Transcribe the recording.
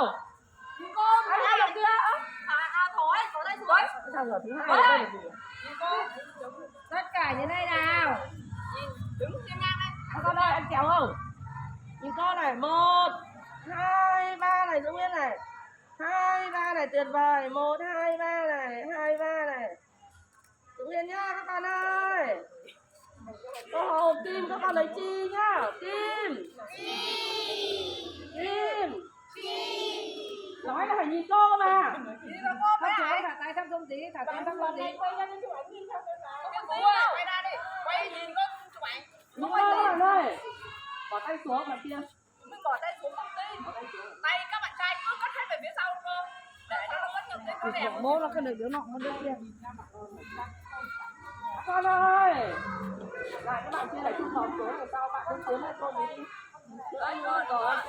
nào. Ai đầu kia. Thôi, có tay xuống. Sao giờ thứ hai là được gì? Tất cả như này nào. Đứng trên ngang đây. Con ơi, ăn kéo không? Nhìn con này, 1, 2, 3 này, giữ nguyên này. 2, 3 này, tuyệt vời. 1, 2, 3 này, 2, 3 này. Giữ nguyên nhá các con ơi. Cô Hồng, Kim, các con lấy chi nhá. Kim. Kim. Nói là phải nhìn cô mà. Không cháu thả tay thăm công tí, thả tay thăm công tí. Quay ra đi chụp ảnh nhìn không? Quay ra đi, quay nhìn con chụp ảnh. Đúng rồi các bạn ơi. Bỏ tay xuống mặt kia. Mình bỏ tay xuống công ty. Tay các bạn trai cứ cất hết về phía sau cơ. Để cho nó mất nhầm tên đẹp. Bố nó cần được đứa nọ đứa kia. Con ơi. Lại các bạn kia lại chung nhóm xuống rồi sao bạn cứ tiến lên con đi. Nữa rồi ok.